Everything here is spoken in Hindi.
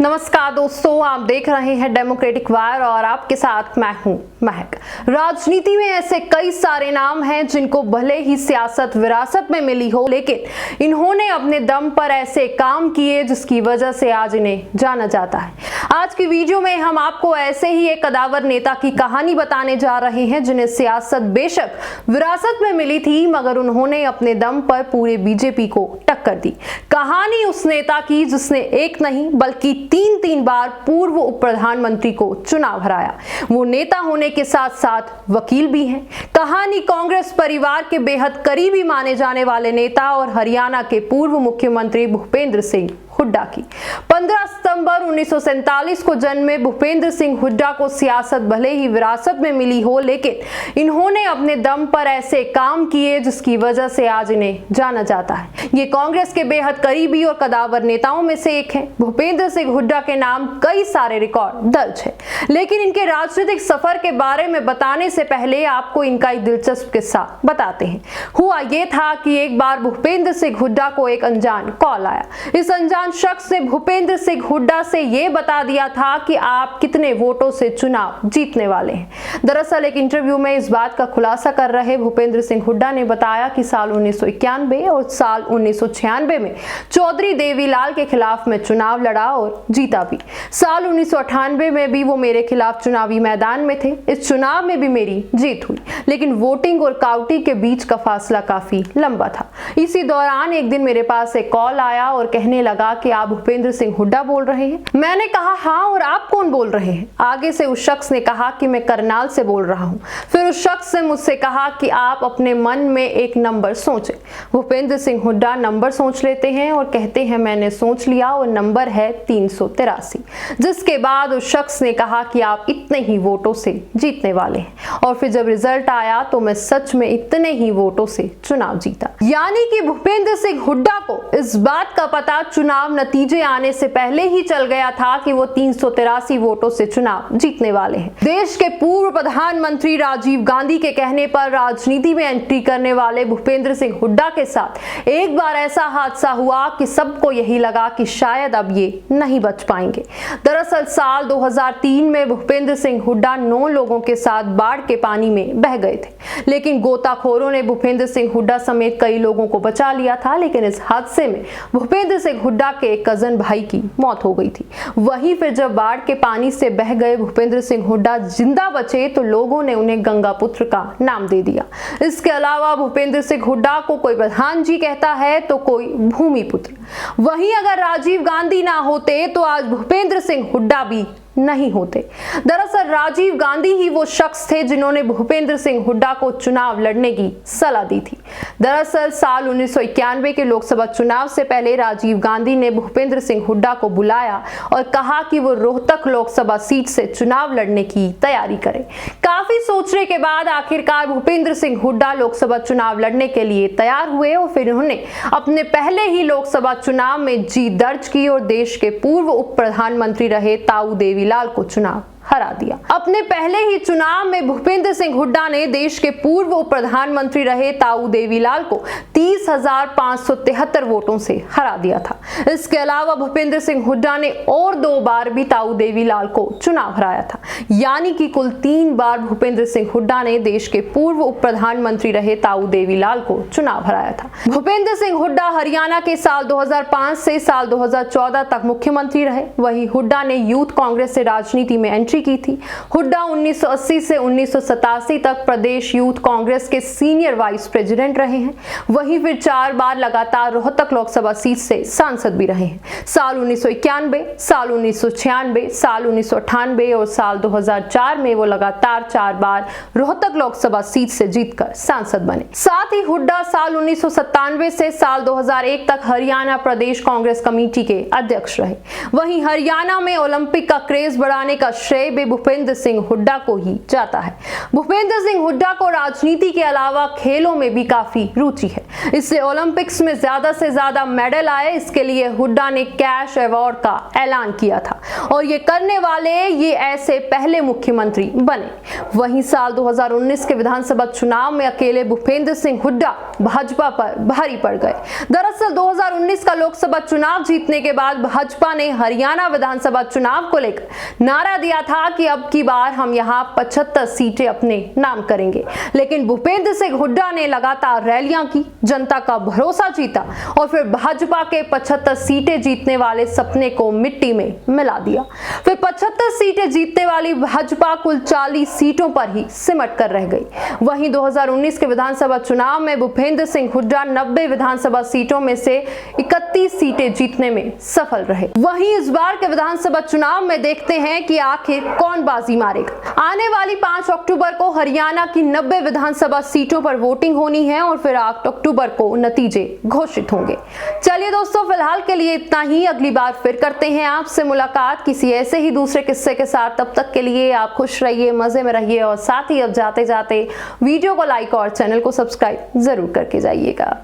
नमस्कार दोस्तों, आप देख रहे हैं डेमोक्रेटिक वायर और आपके साथ मैं हूं महक। राजनीति में ऐसे कई सारे नाम हैं जिनको भले ही सियासत विरासत में मिली हो, लेकिन इन्होंने अपने दम पर ऐसे काम किए जिसकी वजह से आज इन्हें जाना जाता है। आज की वीडियो में हम आपको ऐसे ही एक कदावर नेता की कहानी बताने जा रहे हैं जिन्हें सियासत बेशक विरासत में मिली थी, मगर उन्होंने अपने दम पर पूरे बीजेपी को टक्कर दी। कहानी उस नेता की जिसने एक नहीं बल्कि तीन बार पूर्व उप प्रधानमंत्री को चुनाव हराया। वो नेता होने के साथ साथ वकील भी हैं। कहानी कांग्रेस परिवार के बेहद करीबी माने जाने वाले नेता और हरियाणा के पूर्व मुख्यमंत्री भूपेंद्र सिंह हुड्डा की। 15 सितंबर 1947 को जन्मे भूपेंद्र सिंह हुड्डा को सियासत भले ही विरासत में मिली हो, लेकिन इन्होंने अपने दम पर ऐसे काम किए जिसकी वजह से आज इन्हें जाना जाता है। ये कांग्रेस के बेहद करीबी और कदावर नेताओं में से एक हैं। भूपेंद्र सिंह हुड्डा के नाम कई सारे रिकॉर्ड दर्ज है, लेकिन इनके राजनीतिक सफर के बारे में बताने से पहले आपको इनका एक दिलचस्प किस्सा बताते हैं। हुआ ये था कि एक बार भूपेंद्र सिंह हुड्डा को एक अनजान कॉल आया। इस अनजान शख्स ने भूपेंद्र सिंह हुड्डा से यह बता दिया था कि आप कितने वोटों से चुनाव जीतने वाले हैं। दरअसल एक इंटरव्यू में इस बात का खुलासा कर रहे भूपेंद्र सिंह हुड्डा ने बताया कि साल 1991 और साल 1996 में चौधरी देवीलाल के खिलाफ मैं चुनाव लड़ा और जीता भी। साल 1998 में भी वो मेरे खिलाफ चुनावी मैदान में थे। इस चुनाव में भी मेरी जीत हुई, लेकिन वोटिंग और काउंटिंग के बीच का फासला काफी लंबा था। इसी दौरान एक दिन मेरे पास एक कॉल आया और कहने लगा कि आप भूपेंद्र सिंह हुड्डा बोल रहे हैं। मैंने कहा हाँ, और आप कौन बोल रहे हैं? आगे से उस शख्स ने कहा कि मैं करनाल से बोल रहा हूं। फिर उस शख्स ने मुझसे कहा कि आप अपने मन में एक नंबर सोचें। भूपेंद्र सिंह हुड्डा नंबर सोच लेते हैं और कहते हैं मैंने सोच लिया और नंबर है 383। जिसके बाद उस शख्स ने कहा कि आप इतने ही वोटों से जीतने वाले हैं। और फिर जब रिजल्ट आया तो मैं सच में इतने ही वोटों से चुनाव जीता। यानी कि भूपेंद्र सिंह हुड्डा को इस बात का पता चुनाव नतीजे आने से पहले ही चल गया था कि वो 383 वोटों से चुनाव जीतने वाले हैं। देश के पूर्व प्रधानमंत्री राजीव गांधी के कहने पर राजनीति में एंट्री करने वाले भूपेंद्र सिंह हुड्डा के साथ एक बार ऐसा हादसा हुआ कि सबको यही लगा कि शायद अब ये नहीं बच पाएंगे। दरअसल साल 2003 में भूपेंद्र सिंह हुड्डा 9 लोगों के साथ बाढ़ के पानी में बह गए थे, लेकिन गोताखोरों ने भूपेंद्र सिंह हुड्डा समेत कई लोगों को बचा लिया था। लेकिन इस हादसे में भूपेंद्र सिंह हुड्डा के एक कजन भाई की मौत हो गई थी। वहीं फिर जब बाढ़ के पानी से बह गए भूपेंद्र सिंह हुड्डा जिंदा बचे तो लोगों ने उन्हें गंगा पुत्र का नाम दे दिया। इसके अलावा भूपेंद्र सिंह हुड्डा को कोई प्रधान जी कहता है तो कोई भूमि पुत्र। वहीं अगर राजीव गांधी ना होते तो आज भूपेंद्र सिंह हुड्डा भी नहीं होते। दरअसल राजीव गांधी ही वो शख्स थे जिन्होंने भूपेंद्र सिंह हुड्डा को चुनाव लड़ने की सलाह दी थी। दरअसल साल 1991 के लोकसभा चुनाव से पहले राजीव गांधी ने भूपेंद्र सिंह हुड्डा को बुलाया और कहा कि वो रोहतक लोकसभा सीट से चुनाव लड़ने की तैयारी करें। काफी सोचने के बाद आखिरकार भूपेंद्र सिंह हुड्डा लोकसभा चुनाव लड़ने के लिए तैयार हुए और फिर उन्होंने अपने पहले ही लोकसभा चुनाव में जीत दर्ज की और देश के पूर्व उप प्रधानमंत्री रहे ताऊ देवीलाल को चुनाव हरा दिया। अपने पहले ही चुनाव में भूपेंद्र सिंह हुड्डा ने देश के पूर्व उप प्रधानमंत्री रहे ताऊ देवीलाल को 30,573 वोटों से हरा दिया था। इसके अलावा भूपेंद्र सिंह हुड्डा ने और 2 बार भी ताऊ देवीलाल को चुनाव हराया था। यानी कि कुल 3 बार भूपेंद्र सिंह हुड्डा ने देश के पूर्व उप प्रधानमंत्री रहे ताऊ देवीलाल को चुनाव हराया था। भूपेंद्र सिंह हुड्डा हरियाणा के साल 2005 से साल 2014 तक मुख्यमंत्री रहे। वही हुड्डा ने यूथ कांग्रेस से राजनीति में एंट्री की थी। हुड्डा 1980 से 1987 तक प्रदेश यूथ कांग्रेस के सीनियर वाइस प्रेसिडेंट रहे हैं। वहीं फिर 4 बार लगातार रोहतक लोकसभा सीट से सांसद भी रहे हैं। साल 1991, साल 1996, साल 1998 और साल 2004 में वो लगातार 4 बार रोहतक लोकसभा सीट से जीतकर सांसद बने। साथ ही हुड्डा साल 1997 से साल 2001 तक हरियाणा प्रदेश कांग्रेस कमेटी के अध्यक्ष रहे। वहीं हरियाणा में ओलंपिक का क्रेज बढ़ाने का श्रेय भी भूपेंद्र सिंह हुड्डा को ही जाता है। भूपेंद्र सिंह हुड्डा को राजनीति के अलावा खेलों में भी काफी रुचि है। इससे ओलंपिक्स में ज्यादा से ज्यादा मेडल आए, इसके लिए हुड्डा ने कैश अवार्ड का ऐलान किया था और ये करने वाले ये ऐसे पहले मुख्यमंत्री बने। वहीं साल 2019 के विधानसभा चुनाव में अकेले भूपेंद्र सिंह हुड्डा भाजपा पर भारी पड़ गए। दरअसल 2019 का लोकसभा चुनाव जीतने के बाद भाजपा ने हरियाणा विधानसभा चुनाव को लेकर नारा दिया था कि अब की बार हम यहां 75 सीटें अपने नाम करेंगे, लेकिन भूपेंद्र सिंह हुड्डा ने लगातार रैलियां की, जनता का भरोसा जीता और फिर भाजपा के 75 सीटें जीतने वाले सपने को मिट्टी में मिला दिया। फिर 75 सीटें जीतने वाली भाजपा कुल 40 सीटों पर ही सिमट कर रह गई। वहीं 2019 के विधानसभा चुनाव में भूपेंद्र सिंह हुड्डा 90 विधानसभा सीटों में से 31 सीटें जीतने में सफल रहे। वहीं इस बार के विधानसभा चुनाव में देखते हैं कि आखिर कौन बाजी मारेगा। आने वाली 5 अक्टूबर को हरियाणा की 90 विधानसभा सीटों पर वोटिंग होनी है और फिर 8 अक्टूबर को नतीजे घोषित होंगे। चलिए दोस्तों, फिलहाल के लिए इतना ही। अगली बार फिर करते हैं आपसे मुलाकात किसी ऐसे ही दूसरे किस्से के साथ। तब तक के लिए आप खुश रहिए, मजे में रहिए और साथ ही अब जाते जाते वीडियो को लाइक और चैनल को सब्सक्राइब जरूर करके जाइएगा।